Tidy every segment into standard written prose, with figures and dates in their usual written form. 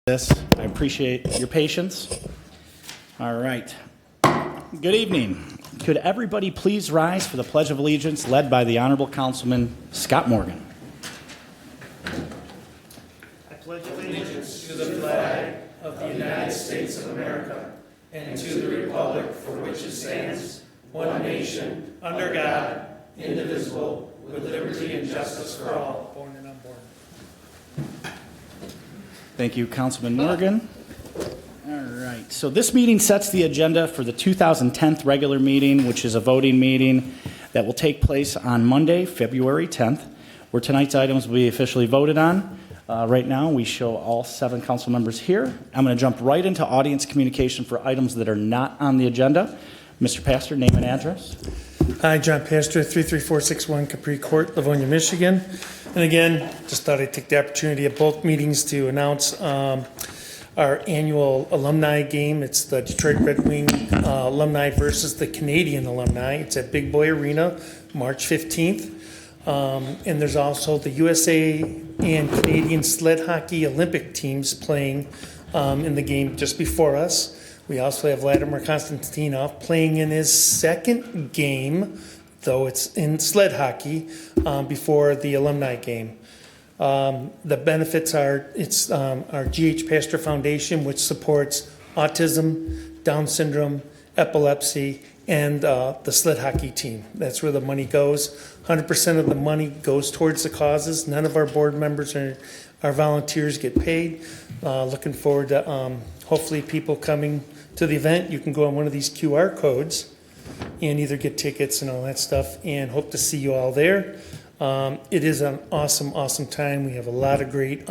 this. I appreciate your patience. All right. Good evening. Could everybody please rise for the Pledge of Allegiance led by the Honorable Councilman Scott Morgan. I pledge allegiance to the flag of the United States of America and to the republic for which it stands, one nation, under God, indivisible, with liberty and justice for all. Born and unborn. Thank you, Councilman Morgan. All right. So this meeting sets the agenda for the 2010 regular meeting, which is a voting meeting that will take place on Monday, February 10th, where tonight's items will be officially voted on. Right now, we show all 7 council members here. I'm going to jump right into audience communication for items that are not on the agenda. Mr. Pastor, name and address. Hi, John Pastor, 33461 Capri Court, Livonia, Michigan. And again, just thought I'd take the opportunity at both meetings to announce our annual alumni game. It's the Detroit Red Wing alumni versus the Canadian alumni. It's at Big Boy Arena, March 15th. And there's also the USA and Canadian sled hockey Olympic teams playing in the game just before us. We also have Vladimir Konstantinov playing in his second game, though it's in sled hockey, before the alumni game. The benefits are it's our G.H. Pastor Foundation, which supports autism, Down syndrome, epilepsy, and the sled hockey team. That's where the money goes. 100% of the money goes towards the causes. None of our board members or our volunteers get paid. Looking forward to hopefully people coming to the event. You can go on one of these QR codes and either get tickets and all that stuff, and hope to see you all there. It is an awesome time. We have a lot of great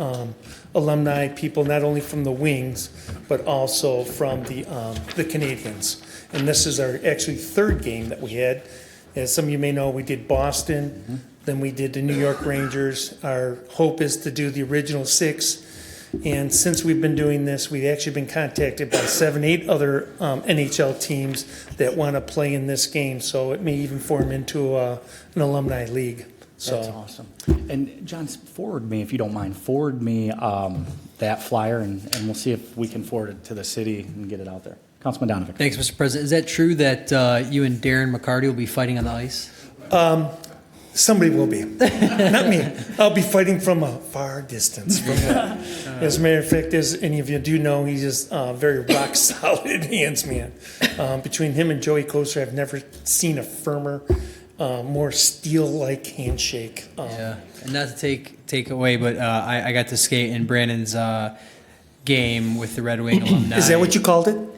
alumni people, not only from the Wings, but also from the Canadians. And this is our actually third game that we had. As some of you may know, we did Boston, then we did the New York Rangers. Our hope is to do the original 6. And since we've been doing this, we've actually been contacted by 7-8 other NHL teams that want to play in this game. So it may even form into an alumni league. So. That's awesome. And John, forward me, if you don't mind, that flyer, and we'll see if we can forward it to the city and get it out there. Councilman Donovan. Thanks, Mr. President. Is that true that you and Darren McCarty will be fighting on the ice? Somebody will be. Not me. I'll be fighting from a far distance from him. As a matter of fact, as any of you do know, he's just very rock solid hands man. Between him and Joey Koser, I've never seen a firmer, more steel-like handshake. Yeah, and not to take away, but I got to skate in Brandon's game with the Red Wing alumni. Is that what you called it?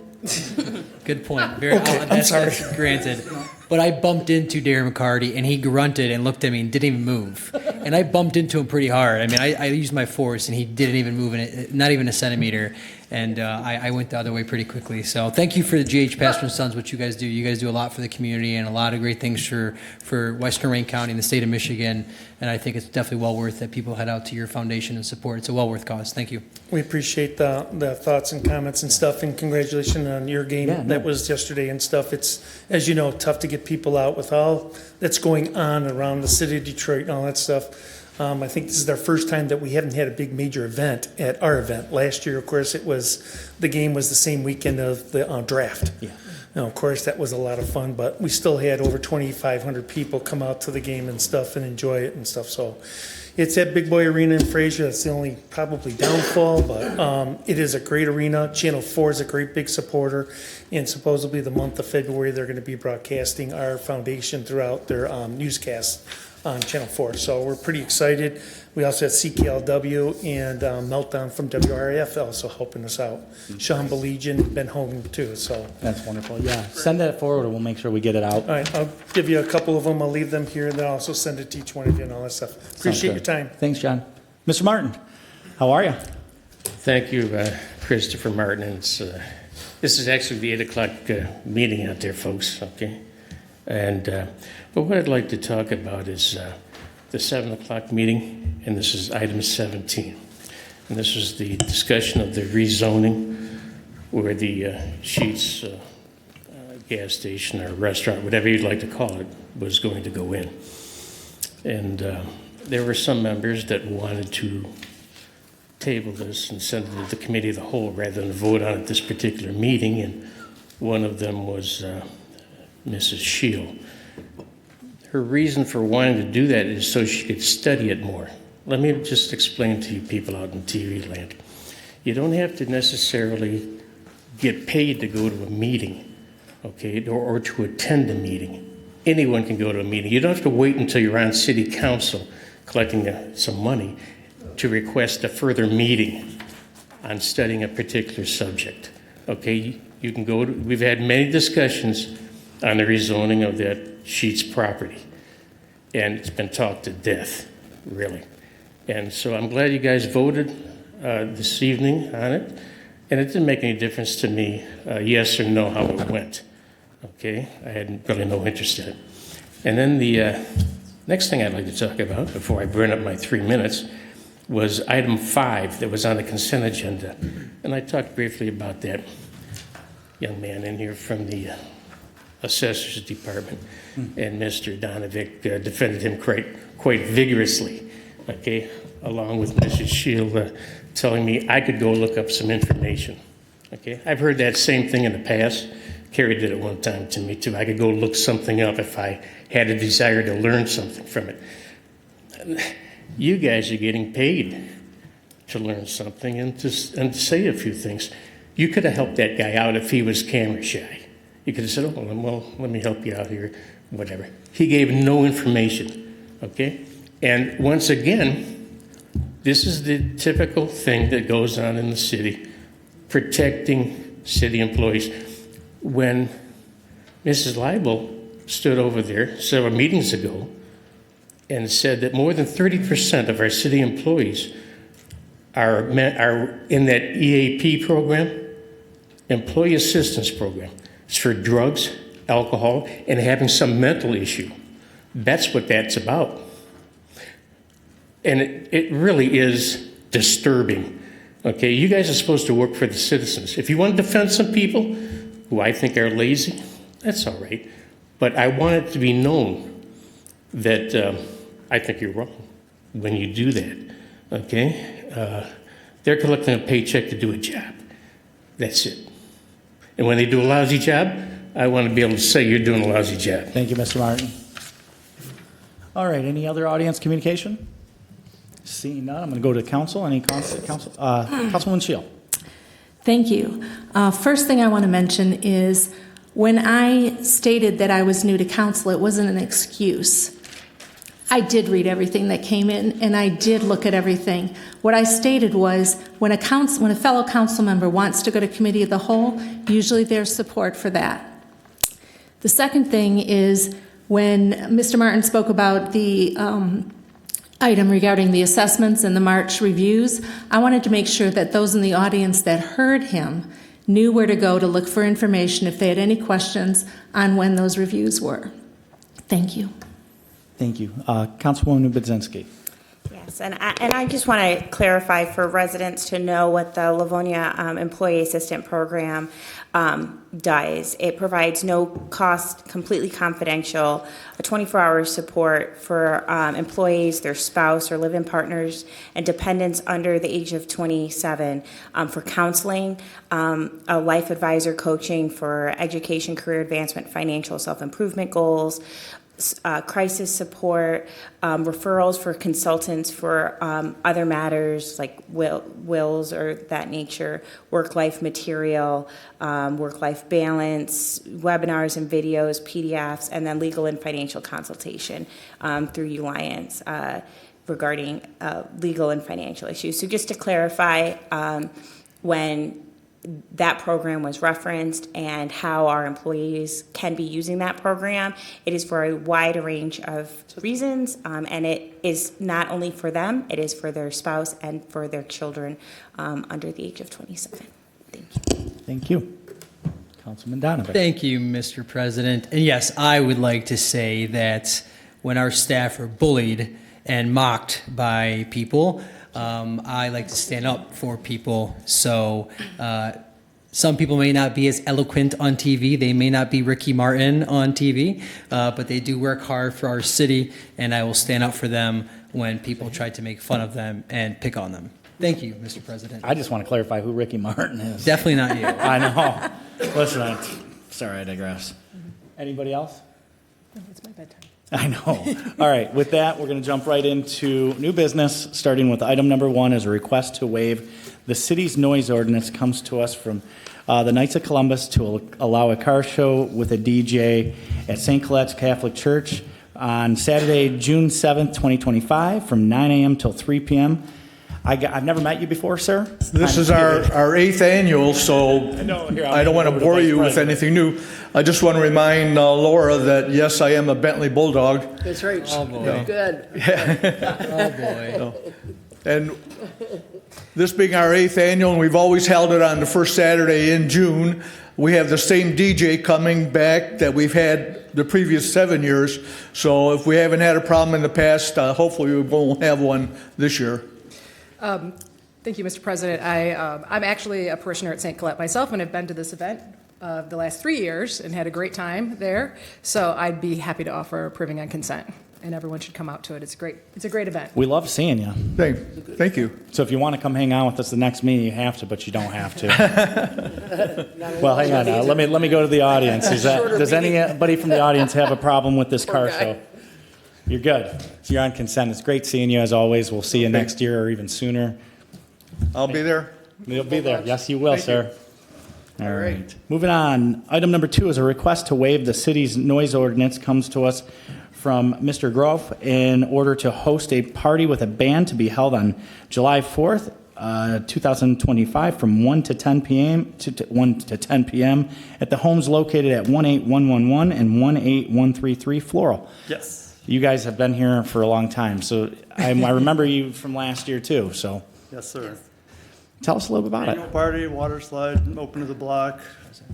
Good point. Okay, I'm sorry. That's granted. But I bumped into Darren McCarty, and he grunted and looked at me and didn't even move. And I bumped into him pretty hard. I mean, I used my force, and he didn't even move, not even a centimeter. And I went the other way pretty quickly. So thank you for the GH Pastor and Sons, what you guys do. You guys do a lot for the community and a lot of great things for Western Wayne County and the state of Michigan. And I think it's definitely well worth that people head out to your foundation and support. It's a well worth cause. Thank you. We appreciate the thoughts and comments and stuff, and congratulations on your game that was yesterday and stuff. It's, as you know, tough to get people out with all that's going on around the city of Detroit and all that stuff. I think this is our first time that we haven't had a big major event at our event. Last year, of course, the game was the same weekend of the draft. Yeah. Now, of course, that was a lot of fun, but we still had over 2,500 people come out to the game and stuff and enjoy it and stuff. So it's at Big Boy Arena in Fraser. That's the only probably downfall, but it is a great arena. Channel 4 is a great big supporter, and supposedly the month of February they're going to be broadcasting our foundation throughout their newscast on Channel 4. So we're pretty excited. We also have CKLW and Meltdown from WRAF also helping us out. Sean Belegian, Ben Hogan too. So That's wonderful. Yeah. Send that forward and we'll make sure we get it out. all right, I'll give you a couple of them. I'll leave them here, and then I'll also send it to each one of you and all that stuff. Appreciate your time. Thanks, John. Mr. Martin, how are you? Thank you, Christopher Martin. This is actually the 8 o'clock meeting out there, folks, okay? And but what I'd like to talk about is the 7 o'clock meeting, and this is item 17. And this was the discussion of the rezoning where the Sheets gas station or restaurant, whatever you'd like to call it, was going to go in. And there were some members that wanted to table this and send it to the committee of the whole rather than vote on it this particular meeting, and one of them was Mrs. Shield. Her reason for wanting to do that is so she could study it more. Let me just explain to you people out in TV land. You don't have to necessarily get paid to go to a meeting, okay, or to attend a meeting. Anyone can go to a meeting. You don't have to wait until you're on city council collecting some money to request a further meeting on studying a particular subject, okay? You can go to, we've had many discussions on the rezoning of that Sheets property, and it's been talked to death, really. And so I'm glad you guys voted this evening on it, and it didn't make any difference to me, yes or no, how it went, okay? I had really no interest in it. And then the next thing I'd like to talk about before I burn up my 3 minutes was item 5 that was on the consent agenda. And I talked briefly about that young man in here from the Assessor's Department, and Mr. Donovic defended him quite vigorously, okay, along with Mrs. Shield telling me I could go look up some information, okay? I've heard that same thing in the past. Carrie did it one time to me too. I could go look something up if I had a desire to learn something from it. You guys are getting paid to learn something and to say a few things. You could have helped that guy out if he was camera shy. You could have said, oh, well, let me help you out here, whatever. He gave no information, okay? And once again, this is the typical thing that goes on in the city, protecting city employees. When Mrs. Leibel stood over there several meetings ago and said that more than 30% of our city employees are in that EAP program, Employee Assistance Program. It's for drugs, alcohol, and having some mental issue. That's what that's about. And it really is disturbing. Okay, you guys are supposed to work for the citizens. If you want to defend some people who I think are lazy, that's all right. But I want it to be known that I think you're wrong when you do that, okay? They're collecting a paycheck to do a job. That's it. And when they do a lousy job, I want to be able to say you're doing a lousy job. Thank you, Mr. Martin. All right, any other audience communication? Seeing none, I'm going to go to council. Any council? Councilwoman Shield. Thank you. First thing I want to mention is when I stated that I was new to council, it wasn't an excuse. I did read everything that came in, and I did look at everything. What I stated was when a fellow council member wants to go to committee of the whole, usually there's support for that. The second thing is when Mr. Martin spoke about the item regarding the assessments and the March reviews, I wanted to make sure that those in the audience that heard him knew where to go to look for information if they had any questions on when those reviews were. Thank you. Thank you. Councilwoman Budzinski. Yes, and I just want to clarify for residents to know what the Livonia Employee Assistant Program does. It provides no cost, completely confidential, a 24-hour support for employees, their spouse or live-in partners, and dependents under the age of 27 for counseling, a life advisor coaching for education, career advancement, financial self-improvement goals, crisis support, referrals for consultants for other matters like wills or that nature, work-life material, work-life balance, webinars and videos, PDFs, and then legal and financial consultation through Alliance regarding legal and financial issues. So just to clarify, when that program was referenced and how our employees can be using that program, it is for a wide range of reasons, and it is not only for them, it is for their spouse and for their children under the age of 27. Thank you. Thank you. Councilman Donovan. Thank you, Mr. President. And yes, I would like to say that when our staff are bullied and mocked by people, I like to stand up for people. So some people may not be as eloquent on TV. They may not be Ricky Martin on TV, but they do work hard for our city, and I will stand up for them when people try to make fun of them and pick on them. Thank you, Mr. President. I just want to clarify who Ricky Martin is. Definitely not you. I know. Listen, sorry, I digress. Anybody else? It's my bedtime. I know. All right, with that, we're going to jump right into new business, starting with item number 1 is a request to waive the city's noise ordinance. Comes to us from the Knights of Columbus to allow a car show with a DJ at St. Colette's Catholic Church on Saturday, June 7th, 2025, from 9 a.m. till 3 p.m. I've never met you before, sir. This is our 8th annual, so I don't want to bore you with anything new. I just want to remind Laura that, yes, I am a Bentley Bulldog. That's right. Oh, boy. Good. Oh, boy. And this being our 8th annual, and we've always held it on the first Saturday in June, we have the same DJ coming back that we've had the previous 7 years. So if we haven't had a problem in the past, hopefully we won't have one this year. Thank you, Mr. President. I'm actually a parishioner at St. Colette myself, and have been to this event the last 3 years and had a great time there. So I'd be happy to offer approving on consent, and everyone should come out to it. It's great. It's a great event. We love seeing you. Thank you. So if you want to come hang out with us the next meeting, you have to, but you don't have to. Well, hang on now. Let me go to the audience. Does anybody from the audience have a problem with this car show? You're good. So you're on consent. It's great seeing you as always. We'll see you next year or even sooner. I'll be there. You'll be there. Yes, you will, sir. All right. Moving on. Item number 2 is a request to waive the city's noise ordinance. Comes to us from Mr. Groff in order to host a party with a band to be held on July 4th, 2025 from 1 to 10 p.m. to 1 to 10 p.m. at the homes located at 18111 and 18133 Floral. Yes. You guys have been here for a long time, so I remember you from last year too. So Yes, sir. tell us a little bit about Annual it. party, water slide, open to the block.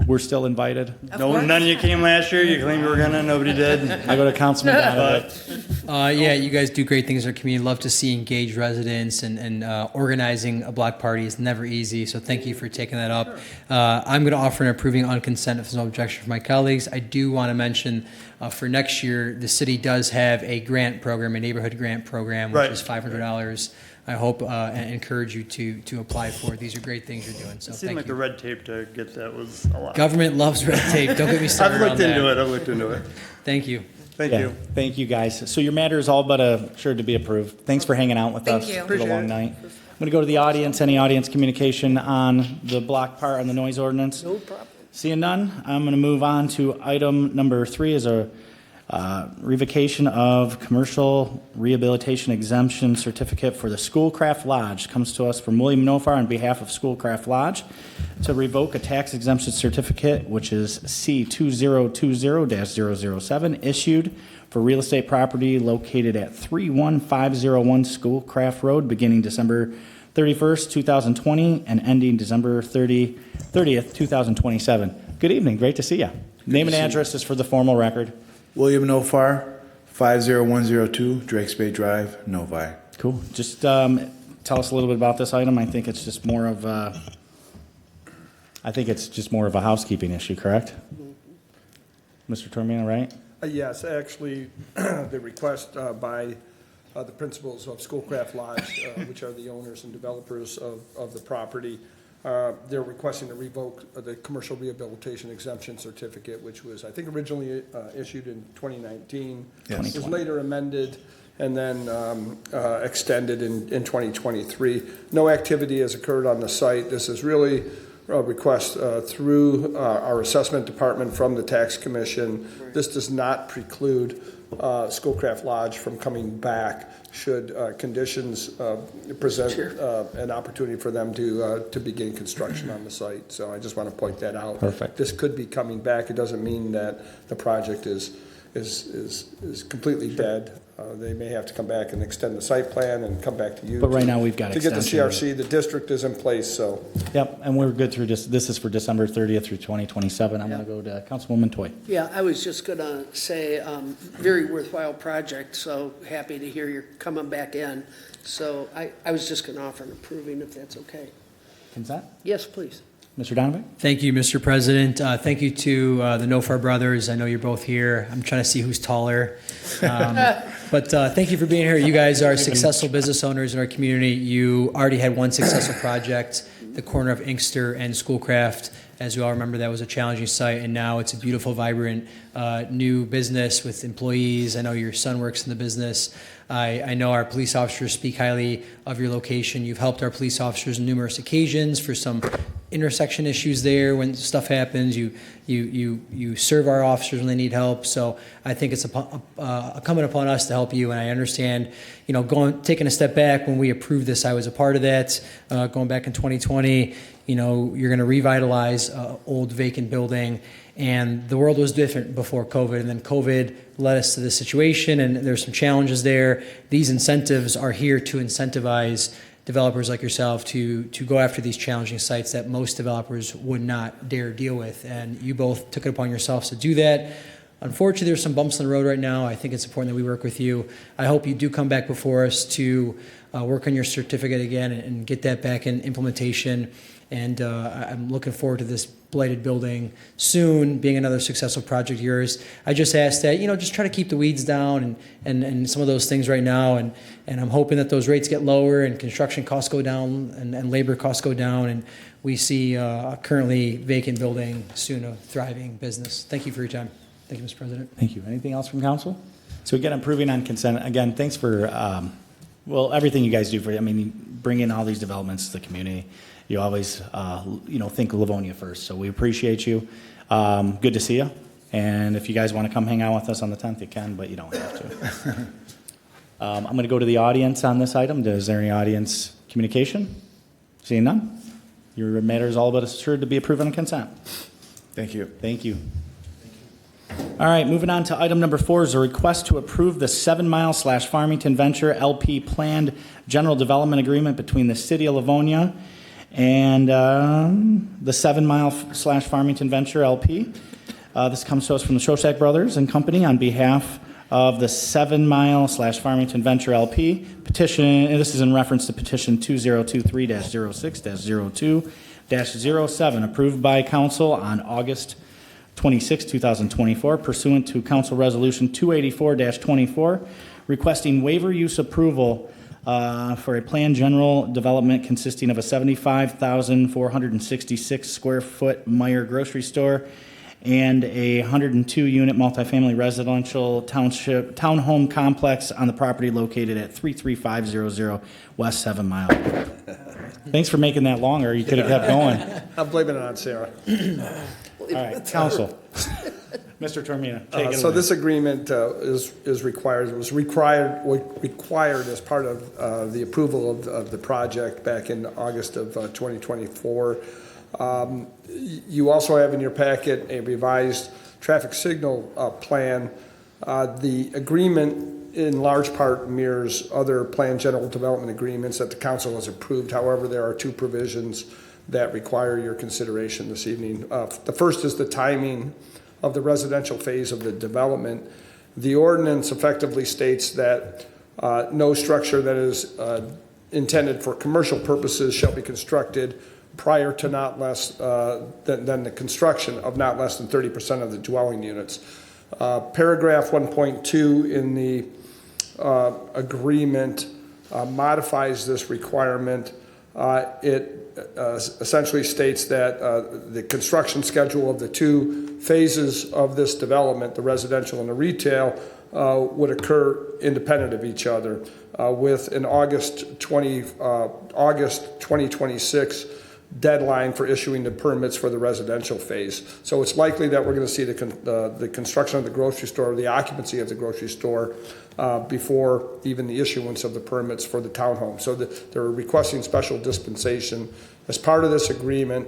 We're still invited. No, none of you came last year. You claimed you were gonna. Nobody did. I go to Councilman Donovan. Yeah, you guys do great things in our community. Love to see engaged residents, and organizing a block party is never easy. So thank you for taking that up. I'm going to offer an approving on consent if there's no objection from my colleagues. I do want to mention for next year, the city does have a grant program, a neighborhood grant program, which Right. is $500. I hope and encourage you to apply for it. These are great things you're doing. So It seemed thank like the you. red tape to get that was a lot. Government loves red tape. Don't get me started I've on looked into that. it. I've looked into it. Thank you. Thank Yeah, you. Thank you, guys. So your matter is all but sure to be approved. Thanks for hanging out with us for the long night. I'm going to go to the audience. Any audience communication on the block part on the noise ordinance? No problem. Seeing none, I'm going to move on to item number 3 is a revocation of commercial rehabilitation exemption certificate for the Schoolcraft Lodge. Comes to us from William Nofar on behalf of Schoolcraft Lodge to revoke a tax exemption certificate, which is C2020-007, issued for real estate property located at 31501 Schoolcraft Road, beginning December 31st, 2020, and ending December 30th, 2027. Good evening. Great to see you. Name and address is for the formal record. William Nofar, 50102 Drakes Bay Drive, Novi. Cool. Just tell us a little bit about this item. I think it's just more of a housekeeping issue, correct? Mr. Tormino, right? Yes, actually, the request by the principals of Schoolcraft Lodge, which are the owners and developers of the property, they're requesting to revoke the commercial rehabilitation exemption certificate, which was, I think, originally issued in 2019. Yes. Was later amended and then extended in 2023. No activity has occurred on the site. This is really a request through our assessment department from the tax commission. This does not preclude Schoolcraft Lodge from coming back should conditions present an opportunity for them to begin construction on the site. So I just want to point that out. Perfect. This could be coming back. It doesn't mean that the project is completely dead. They may have to come back and extend the site plan and come back to you. But right now we've got to get the extension. CRC. The district is in place, so. Yep, and we're good through this is for December 30th through 2027. I'm going to go to Councilwoman Toy. Yeah, I was just going to say, very worthwhile project, so happy to hear you're coming back in. So I was just going to offer an approving, if that's okay. Consent? Yes, please. Mr. Donovan? Thank you, Mr. President. Thank you to the Nofar brothers. I know you're both here. I'm trying to see who's taller. But thank you for being here. You guys are successful business owners in our community. You already had one successful project, the corner of Inkster and Schoolcraft. As we all remember, that was a challenging site, and now it's a beautiful, vibrant new business with employees. I know your son works in the business. I know our police officers speak highly of your location. You've helped our police officers on numerous occasions for some intersection issues there when stuff happens. You serve our officers when they need help. So I think it's incumbent upon us to help you. And I understand, taking a step back when we approved this, I was a part of that. Going back in 2020, you're going to revitalize an old vacant building. And the world was different before COVID, and then COVID led us to this situation, and there's some challenges there. These incentives are here to incentivize developers like yourself to go after these challenging sites that most developers would not dare deal with. And you both took it upon yourselves to do that. Unfortunately, there's some bumps in the road right now. I think it's important that we work with you. I hope you do come back before us to work on your certificate again and get that back in implementation. And I'm looking forward to this blighted building soon being another successful project of yours. I just ask that, just try to keep the weeds down and some of those things right now. And I'm hoping that those rates get lower and construction costs go down and labor costs go down. And we see a currently vacant building, soon a thriving business. Thank you for your time. Thank you, Mr. President. Thank you. Anything else from council? So again, approving on consent. Again, thanks for, everything you guys do bringing all these developments to the community. You always, think Livonia first. So we appreciate you. Good to see you. And if you guys want to come hang out with us on the 10th, you can, but you don't have to. I'm going to go to the audience on this item. Is there any audience communication? Seeing none? Your matter is all but assured to be approved on consent. Thank you. Thank you. All right, moving on to item number 4 is a request to approve the 7 Mile / Farmington Venture LP planned general development agreement between the City of Livonia and the 7 Mile / Farmington Venture LP. This comes to us from the Shostak Brothers and Company on behalf of the 7 Mile / Farmington Venture LP petition. And this is in reference to petition 2023-06-02-07, approved by council on August 26, 2024, pursuant to Council Resolution 284-24, requesting waiver use approval for a planned general development consisting of a 75,466 square foot Meijer grocery store and a 102-unit multifamily residential townhome complex on the property located at 33500 West 7 Mile. Thanks for making that longer. You could have kept going. I'm blaming it on Sarah. All right, council. Mr. Tormina, take it So away. this agreement is required. It was required as part of the approval of the project back in August of 2024. You also have in your packet a revised traffic signal plan. The agreement in large part mirrors other planned general development agreements that the council has approved. However, there are 2 provisions that require your consideration this evening. The first is the timing of the residential phase of the development. The ordinance effectively states that no structure that is intended for commercial purposes shall be constructed prior to not less than the construction of not less than 30% of the dwelling units. Paragraph 1.2 in the agreement modifies this requirement. It essentially states that the construction schedule of the 2 phases of this development, the residential and the retail, would occur independent of each other, with an August 2026 deadline for issuing the permits for the residential phase. So it's likely that we're going to see the construction of the grocery store, the occupancy of the grocery store, before even the issuance of the permits for the townhome. So they're requesting special dispensation as part of this agreement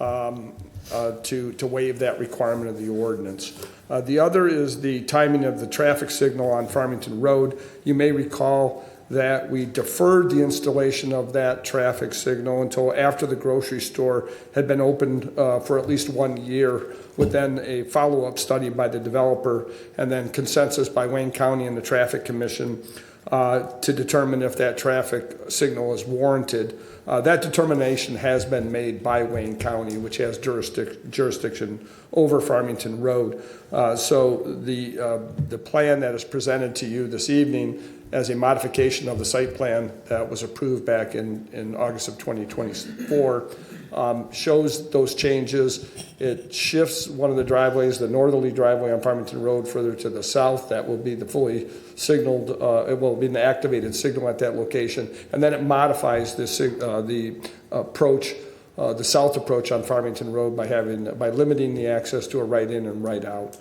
to waive that requirement of the ordinance. The other is the timing of the traffic signal on Farmington Road. You may recall that we deferred the installation of that traffic signal until after the grocery store had been opened for at least 1 year, with then a follow-up study by the developer and then consensus by Wayne County and the Traffic Commission to determine if that traffic signal is warranted. That determination has been made by Wayne County, which has jurisdiction over Farmington Road. So the plan that is presented to you this evening as a modification of the site plan that was approved back in August of 2024 shows those changes. It shifts one of the driveways, the northerly driveway on Farmington Road, further to the south. That will be the fully signaled, it will be an activated signal at that location. And then it modifies the approach, the south approach on Farmington Road by limiting the access to a right in and right out.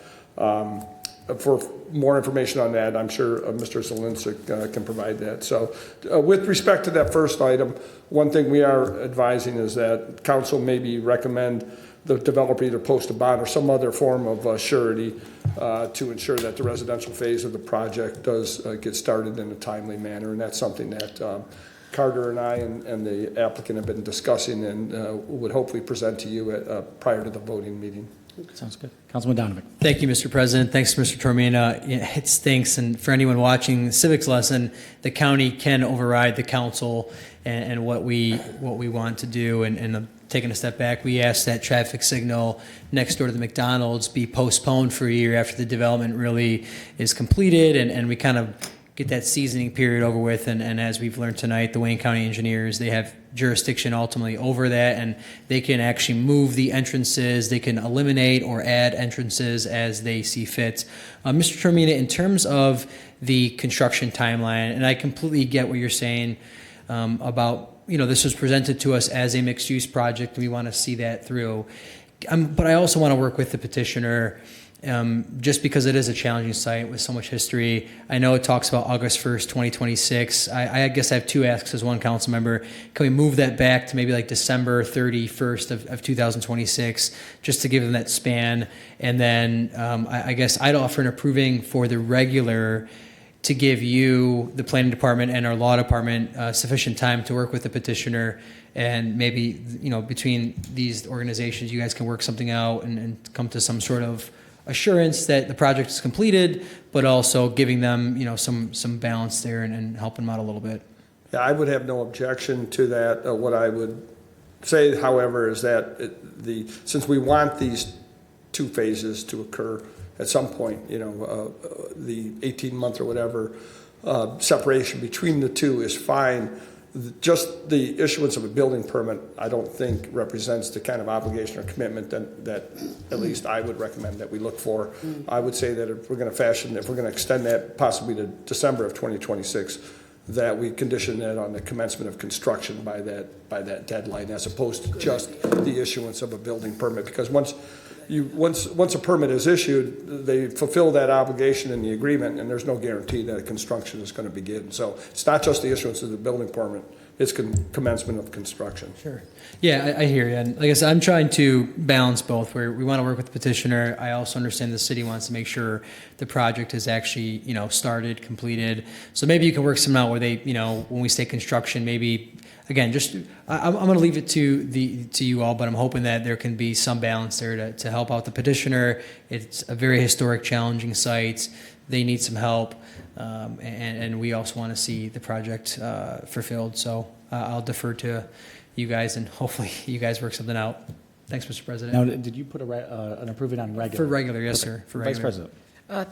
For more information on that, I'm sure Mr. Zelinsik can provide that. So with respect to that first item, one thing we are advising is that council maybe recommend the developer either post a bond or some other form of surety to ensure that the residential phase of the project does get started in a timely manner. And that's something that Carter and I and the applicant have been discussing and would hopefully present to you prior to the voting meeting. Sounds good. Councilman Donovan. Thank you, Mr. President. Thanks, Mr. Tormina. It stinks, and for anyone watching the civics lesson, the county can override the council and what we want to do. And taking a step back, we asked that traffic signal next door to the McDonald's be postponed for a year after the development really is completed, and we kind of get that seasoning period over with. And as we've learned tonight, the Wayne County engineers, they have jurisdiction ultimately over that, and they can actually move the entrances. They can eliminate or add entrances as they see fit. Mr. Termina, in terms of the construction timeline, and I completely get what you're saying about, this was presented to us as a mixed-use project, and we want to see that through. But I also want to work with the petitioner just because it is a challenging site with so much history. I know it talks about August 1st, 2026. I guess I have two asks as one council member. Can we move that back to maybe like December 31st of 2026, just to give them that span? And then I guess I'd offer an approving for the regular to give you, the planning department and our law department, sufficient time to work with the petitioner, and maybe, between these organizations, you guys can work something out and come to some sort of assurance that the project is completed, but also giving them, some balance there and helping them out a little bit. Yeah, I would have no objection to that. What I would say, however, is that since we want these two phases to occur at some point, the 18-month or whatever separation between the two is fine. Just the issuance of a building permit, I don't think represents the kind of obligation or commitment that at least I would recommend that we look for. I would say that if we're going to extend that possibly to December of 2026, that we condition that on the commencement of construction by that deadline, as opposed to just the issuance of a building permit. Because once a permit is issued, they fulfill that obligation in the agreement, and there's no guarantee that a construction is going to begin. So it's not just the issuance of the building permit, it's commencement of construction. Sure. Yeah, I hear you. And like I said, I'm trying to balance both, where we want to work with the petitioner. I also understand the city wants to make sure the project is actually, started, completed. So maybe you can work something out where they, when we say construction, maybe, again, I'm going to leave it to you all, but I'm hoping that there can be some balance there to help out the petitioner. It's a very historic, challenging site. They need some help, and we also want to see the project fulfilled. So I'll defer to you guys, and hopefully you guys work something out. Thanks, Mr. President. Now, did you put an approving on regular? For regular, yes, sir. For regular. Vice President.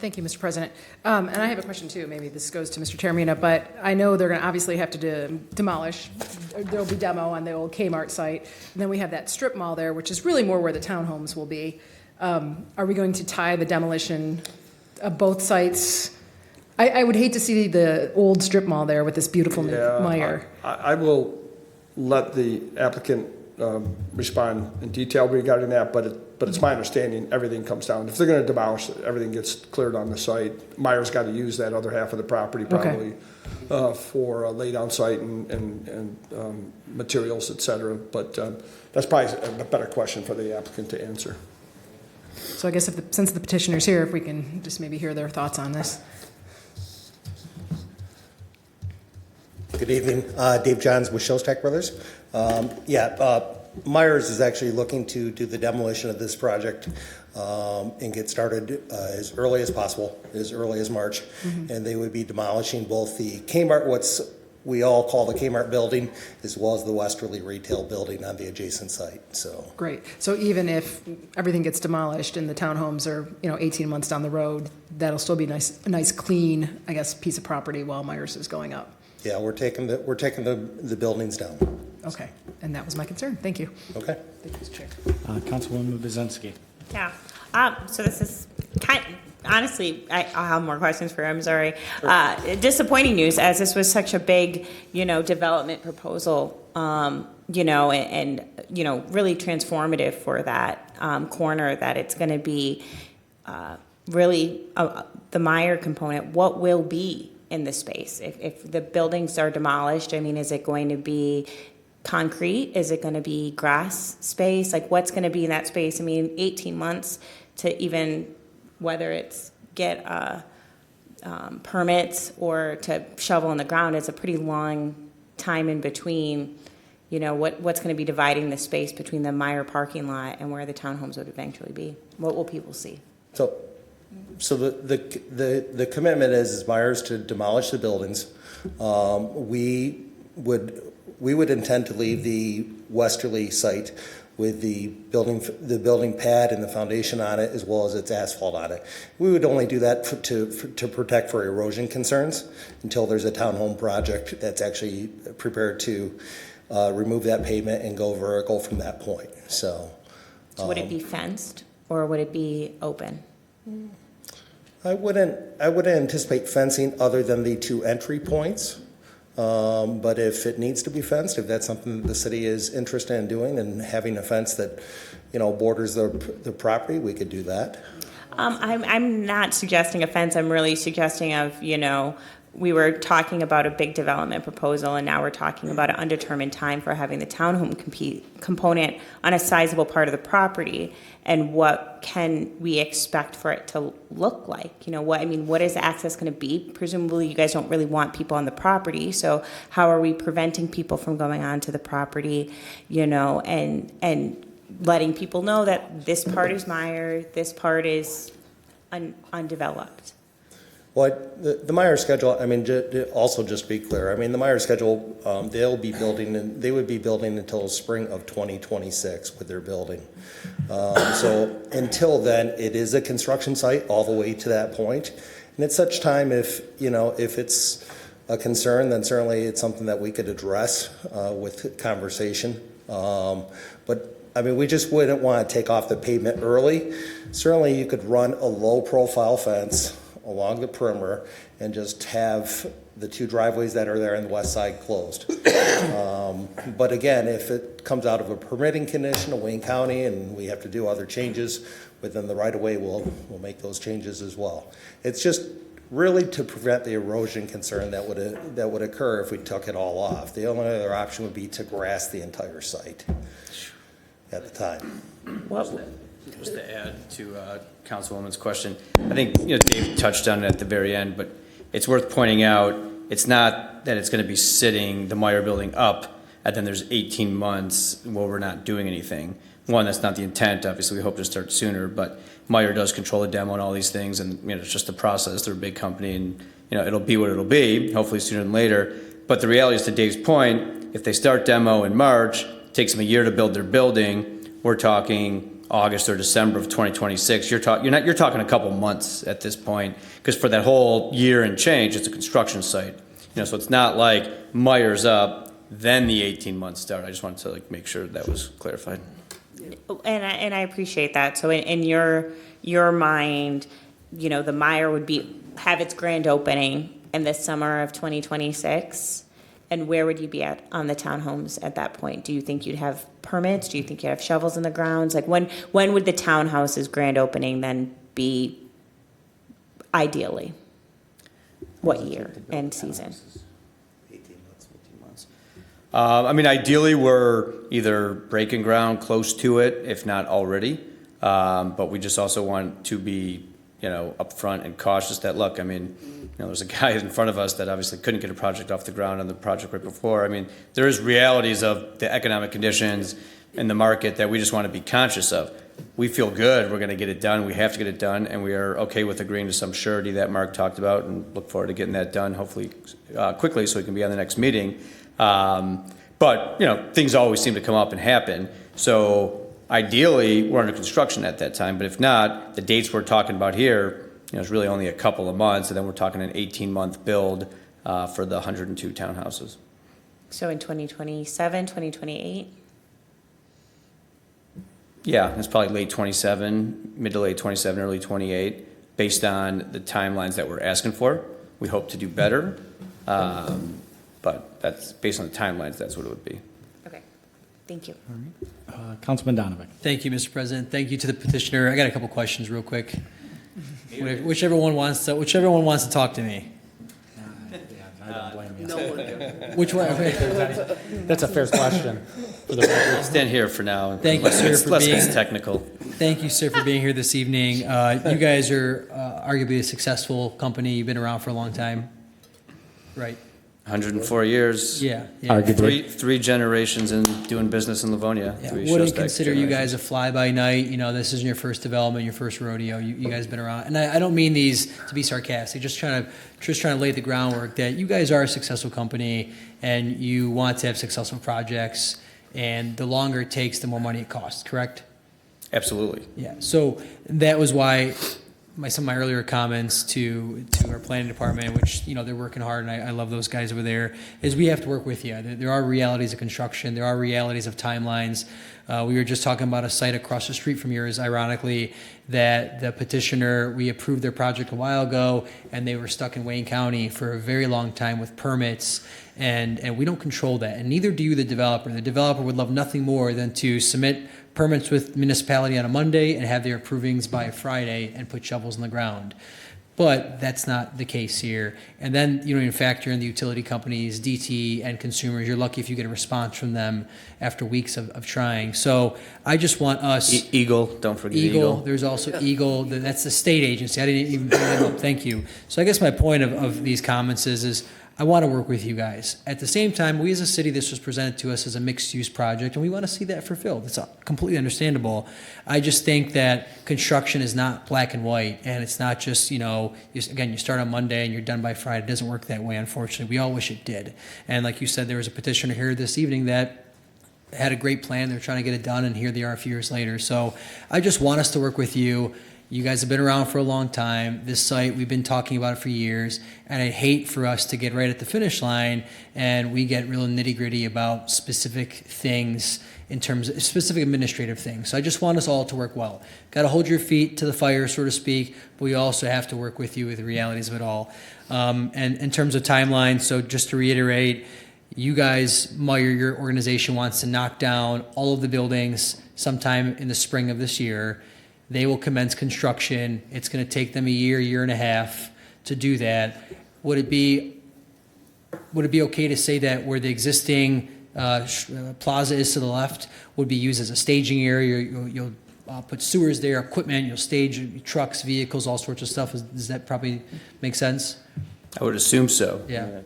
Thank you, Mr. President. And I have a question too. Maybe this goes to Mr. Termina, but I know they're going to obviously have to demolish. There'll be demo on the old Kmart site. And then we have that strip mall there, which is really more where the townhomes will be. Are we going to tie the demolition of both sites? I would hate to see the old strip mall there with this beautiful new Meijer. I will let the applicant respond in detail regarding that, but it's my understanding everything comes down. If they're going to demolish it, everything gets cleared on the site. Meyer's got to use that other half of the property probably for a lay-down site and materials, et cetera. But that's probably a better question for the applicant to answer. So I guess since the petitioner's here, if we can just maybe hear their thoughts on this. Good evening. Dave Johns with Shostak Brothers. Myers is actually looking to do the demolition of this project and get started as early as possible, as early as March. And they would be demolishing both the Kmart, what's we all call the Kmart building, as well as the Westerly retail building on the adjacent site. So Great. So even if everything gets demolished and the townhomes are, 18 months down the road, that'll still be a nice clean, I guess, piece of property while Myers is going up. yeah, we're taking the buildings down. Okay. And that was my concern. Thank you. Okay. Thank you, Mr. Chair. Councilwoman Buzinski. Yeah. So this is honestly, I'll have more questions for you. I'm sorry. Disappointing news, as this was such a big, development proposal, and really transformative for that corner, that it's going to be really the Meyer component. What will be in the space if the buildings are demolished? I mean, is it going to be concrete? Is it going to be grass space? Like, what's going to be in that space? I mean, 18 months to even, whether it's get permits or to shovel in the ground, it's a pretty long time in between, what's going to be dividing the space between the Meyer parking lot and where the townhomes would eventually be. What will people see? So the commitment is Myers to demolish the buildings. We would intend to leave the Westerly site with the building pad and the foundation on it, as well as its asphalt on it. We would only do that to protect for erosion concerns until there's a townhome project that's actually prepared to remove that pavement and go vertical from that point. So would it be fenced or would it be open? I wouldn't anticipate fencing other than the two entry points. But if it needs to be fenced, if that's something that the city is interested in doing and having a fence that, borders the property, we could do that. I'm not suggesting a fence. I'm really suggesting we were talking about a big development proposal, and now we're talking about an undetermined time for having the townhome component on a sizable part of the property. And what can we expect for it to look like? What is the access going to be? Presumably, you guys don't really want people on the property. So how are we preventing people from going onto the property? And letting people know that this part is Meyer, this part is undeveloped. Well, the Meyer schedule, also just to be clear, the Meyer schedule, they would be building until spring of 2026 with their building. So until then, it is a construction site all the way to that point. And at such time, if it's a concern, then certainly it's something that we could address with conversation. But we just wouldn't want to take off the pavement early. Certainly you could run a low profile fence along the perimeter and just have the two driveways that are there on the west side closed. But again, if it comes out of a permitting condition of Wayne County and we have to do other changes within the right-of-way, we'll make those changes as well. It's just really to prevent the erosion concern that would occur if we took it all off. The only other option would be to grass the entire site at the time. Just to add to Councilwoman's question, I think Dave touched on it at the very end, but it's worth pointing out it's not that it's going to be sitting the Meyer building up and then there's 18 months where we're not doing anything. One, that's not the intent. Obviously, we hope to start sooner, but Meyer does control the demo and all these things, and it's just a process. They're a big company, and it'll be what it'll be. Hopefully sooner than later. But the reality is, to Dave's point, if they start demo in March, it takes them a year to build their building. We're talking August or December of 2026. You're talking a couple months at this point, because for that whole year and change, it's a construction site. So it's not like Meyer's up, then the 18 months start. I just wanted to make sure that was clarified. And I appreciate that. So in your mind, the Meyer would have its grand opening in the summer of 2026. And where would you be at on the townhomes at that point? Do you think you'd have permits? Do you think you'd have shovels in the grounds? When would the townhouse's grand opening then be, ideally? What year and season? 18 months. Ideally, we're either breaking ground close to it, if not already. But we just also want to be, upfront and cautious that, look, there's a guy in front of us that obviously couldn't get a project off the ground on the project right before. There is realities of the economic conditions in the market that we just want to be conscious of. we feel good, we're going to get it done, we have to get it done, and we are okay with agreeing to some surety that Mark talked about, and look forward to getting that done, hopefully quickly, so we can be on the next meeting. But, things always seem to come up and happen, so ideally, we're under construction at that time, but if not, the dates we're talking about here, it's really only a couple of months, and then we're talking an 18-month build for the 102 townhouses. So in 2027, 2028? Yeah, it's probably late 27, mid to late 27, early 28, based on the timelines that we're asking for. We hope to do better, but that's based on the timelines, that's what it would be. Okay, thank you. Councilman Donovan. Thank you, Mr. President. Thank you to the petitioner. I got a couple questions real quick. Whichever one wants to talk to me. I don't blame you. No one. Which one? That's a fair question. For the record. Stand here for now. Thank you, sir, for Less being gets technical. Thank you, sir, for being here this evening. You guys are arguably a successful company. You've been around for a long time, right? 104 years. Yeah. Arguably. Three generations in doing business in Livonia. Yeah. Three Wouldn't Shostak consider you guys generations. a fly-by-night. This isn't your first development, your first rodeo. You guys have been around. And I don't mean these to be sarcastic, just trying to lay the groundwork that you guys are a successful company and you want to have successful projects. And the longer it takes, the more money it costs, correct? Absolutely. Yeah, so that was why some of my earlier comments to our planning department, which, they're working hard, and I love those guys over there, is we have to work with you. There are realities of construction. There are realities of timelines. We were just talking about a site across the street from yours, ironically, that the petitioner, we approved their project a while ago, and they were stuck in Wayne County for a very long time with permits, and we don't control that, and neither do you, the developer. The developer would love nothing more than to submit permits with municipality on a Monday and have their approvings by a Friday and put shovels in the ground. But that's not the case here. And then you don't even factor in the utility companies, DT, and consumers. You're lucky if you get a response from them after weeks of trying. So I just want us... Eagle, don't forget Eagle. There's also Eagle. That's the state agency. I didn't even bring that up. Thank you. So I guess my point of these comments is I want to work with you guys. At the same time, we as a city, this was presented to us as a mixed-use project, and we want to see that fulfilled. It's completely understandable. I just think that construction is not black and white, and it's not just, you start on Monday and you're done by Friday. It doesn't work that way, unfortunately. We all wish it did. And like you said, there was a petitioner here this evening that had a great plan. They're trying to get it done, and here they are a few years later. So I just want us to work with you. You guys have been around for a long time. This site, we've been talking about it for years, and I'd hate for us to get right at the finish line and we get real nitty-gritty about specific things in terms of specific administrative things. So I just want us all to work well. Got to hold your feet to the fire, so to speak, but we also have to work with you with the realities of it all. And in terms of timeline, so just to reiterate, you guys, Meyer, your organization wants to knock down all of the buildings sometime in the spring of this year. They will commence construction. It's going to take them a year and a half to do that. Would it be okay to say that where the existing plaza is to the left would be used as a staging area? You'll put sewers there, equipment, you'll stage trucks, vehicles, all sorts of stuff. Does that probably make sense? I would assume so. Yeah.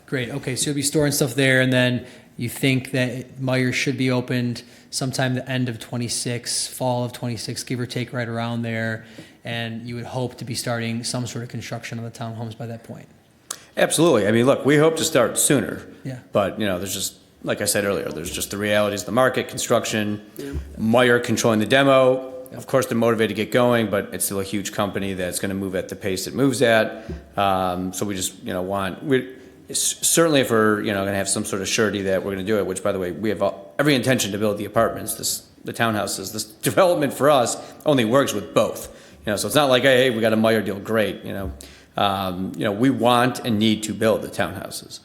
Great. Okay, so you'll be storing stuff there, and then you think that Meyer should be opened sometime the end of 26, fall of 26, give or take, right around there, and you would hope to be starting some sort of construction on the townhomes by that point. Absolutely. I mean, look, we hope to start sooner. Yeah. But, there's just, like I said earlier, there's just the realities of the market, construction, Meyer controlling the demo. Of course, they're motivated to get going, but it's still a huge company that's going to move at the pace it moves at. So we just, certainly if we're, going to have some sort of surety that we're going to do it, which, by the way, we have every intention to build the apartments, the townhouses. This development for us only works with both. So it's not like, hey, we got a Meyer deal, great. We want and need to build the townhouses.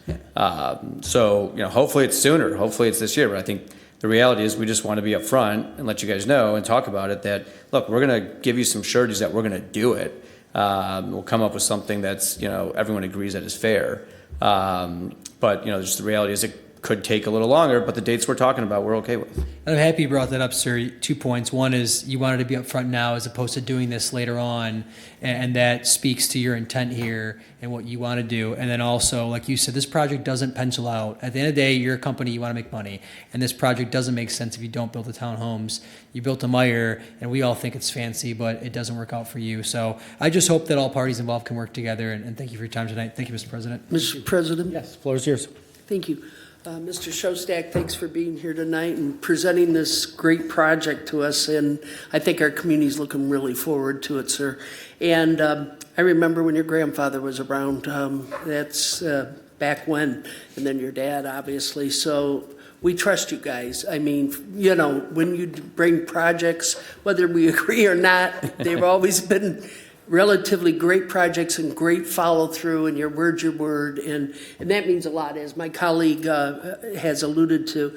So hopefully it's sooner. Hopefully it's this year. But I think the reality is we just want to be upfront and let you guys know and talk about it that, look, we're going to give you some sureties that we're going to do it. We'll come up with something that's, everyone agrees that is fair. But, just the reality is could take a little longer, but the dates we're talking about, we're okay with. I'm happy you brought that up, sir. 2 points. One is you wanted to be upfront now as opposed to doing this later on, and that speaks to your intent here and what you want to do. And then also, like you said, this project doesn't pencil out. At the end of the day, you're a company, you want to make money, and this project doesn't make sense if you don't build the townhomes. You built a Meyer, and we all think it's fancy, but it doesn't work out for you. So I just hope that all parties involved can work together, and thank you for your time tonight. Thank you, Mr. President. Mr. President? Yes, floor is yours. Thank you. Mr. Shostak, thanks for being here tonight and presenting this great project to us, and I think our community's looking really forward to it, sir. And I remember when your grandfather was around, that's back when, and then your dad, obviously, so we trust you guys. I mean, you know, when you bring projects, whether we agree or not, they've always been relatively great projects and great follow-through, and your word's your word, and that means a lot, as my colleague has alluded to.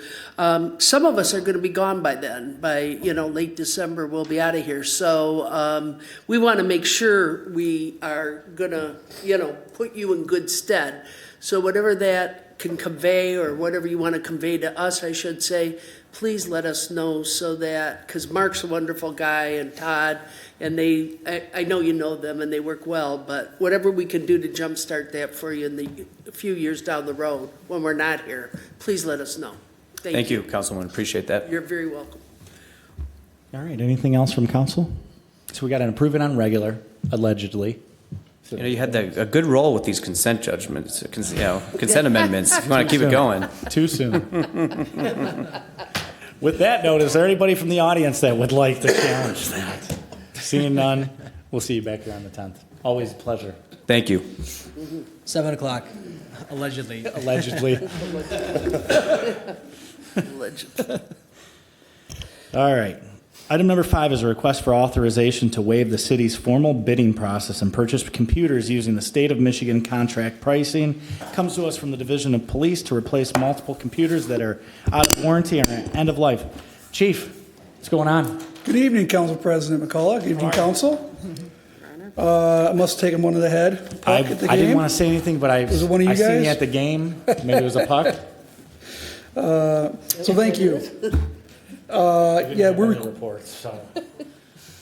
Some of us are going to be gone by then. By, you know, late December, we'll be out of here. So we want to make sure we are going to, you know, put you in good stead. So whatever that can convey, or whatever you want to convey to us, I should say, please let us know, so that, because Mark's a wonderful guy, and Todd, and I know you know them and they work well, but whatever we can do to jumpstart that for you in the few years down the road when we're not here, please let us know. Thank you, Councilwoman. Appreciate that. You're very welcome. All right, anything else from council? So we got an approve it on regular, allegedly. You know, you had a good roll with these consent judgments, consent amendments. If you want to keep it going. Too soon. With that note, is there anybody from the audience that would like to challenge that? Seeing none, we'll see you back here on the 10th. Always a pleasure. Thank you. 7 o'clock, allegedly. Allegedly. Allegedly. All right. Item number 5 is a request for authorization to waive the city's formal bidding process and purchase computers using the state of Michigan contract pricing. Comes to us from the Division of Police to replace multiple computers that are out of warranty or end of life. Chief, what's going on? Good evening, Council President McCullough. Good evening, Council. I must have taken one to the head. I At the game. didn't want to say anything, but Was it one of you I seen guys? you at the game. Maybe it was a puck. So thank you. Yeah, reports. So.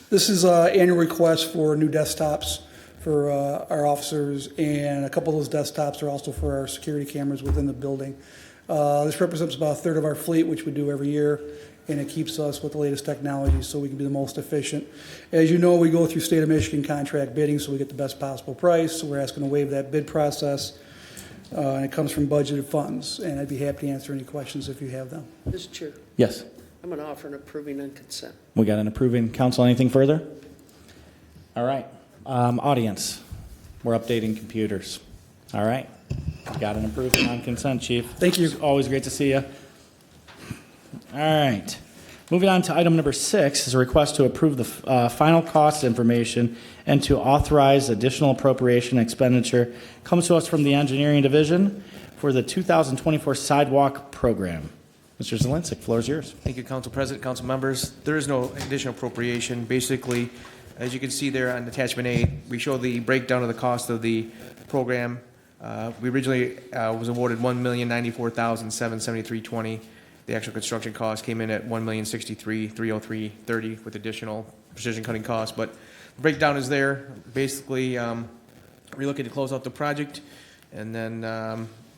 This is an annual request for new desktops for our officers, and a couple of those desktops are also for our security cameras within the building. This represents about a third of our fleet, which we do every year, and it keeps us with the latest technology so we can be the most efficient. As you know, we go through state of Michigan contract bidding, so we get the best possible price. So we're asking to waive that bid process, and it comes from budgeted funds. And I'd be happy to answer any questions if you have them. Mr. Chair, Yes. I'm going to offer an approving on consent. We got an approving. Council, anything further? All right. Audience, we're updating computers. All right. We got an approving on consent, Chief. Thank you. It's always great to see you. All right. Moving on to item number 6 is a request to approve the final cost information and to authorize additional appropriation expenditure. Comes to us from the Engineering Division for the 2024 Sidewalk Program. Mr. Zielinski, floor is yours. Thank you, Council President, Council members. There is no additional appropriation. Basically, as you can see there on attachment A, we show the breakdown of the cost of the program. We originally was awarded $1,094,773.20. The actual construction cost came in at $1,063,303.30 with additional precision cutting costs. But the breakdown is there. Basically, we're looking to close out the project and then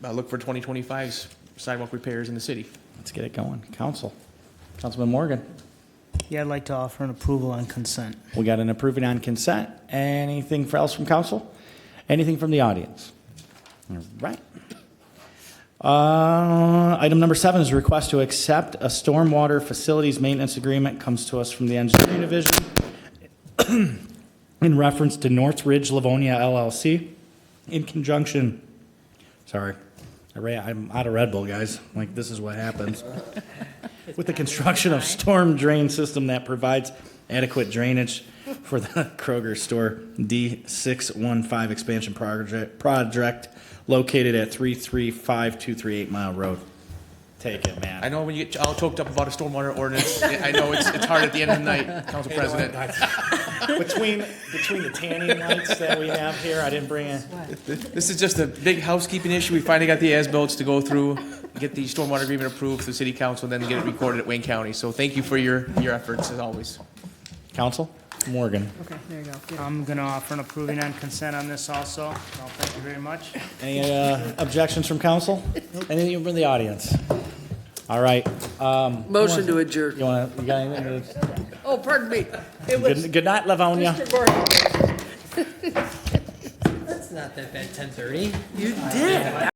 look for 2025's sidewalk repairs in the city. Let's get it going. Council. Councilman Morgan. Yeah, I'd like to offer an approval on consent. We got an approving on consent. Anything else from council? Anything from the audience? All right. Item number 7 is a request to accept a stormwater facilities maintenance agreement. Comes to us from the Engineering Division in reference to Northridge Livonia LLC in conjunction. Sorry. I'm out of Red Bull, guys. Like, this is what happens. With the construction of storm drain system that provides adequate drainage for the Kroger store D615 expansion project located at 335238 Mile Road. Take it, man. I know when you get all choked up about a stormwater ordinance, I know it's hard at the end of the night, Council President. Between the tanning lights that we have here, I didn't bring a. This is just a big housekeeping issue. We finally got the as-bills to go through, get the stormwater agreement approved through City Council, and then get it recorded at Wayne County. So thank you for your efforts, as always. Council? Morgan. Okay, there you go. I'm going to offer an approving on consent on this also. Well, thank you very much. Any objections from council? Anything from the audience? All right. Motion to adjourn. You got anything to? Oh, pardon me. It was Good night, Livonia. Mr. Gordon. That's not that bad, 10:30. You did.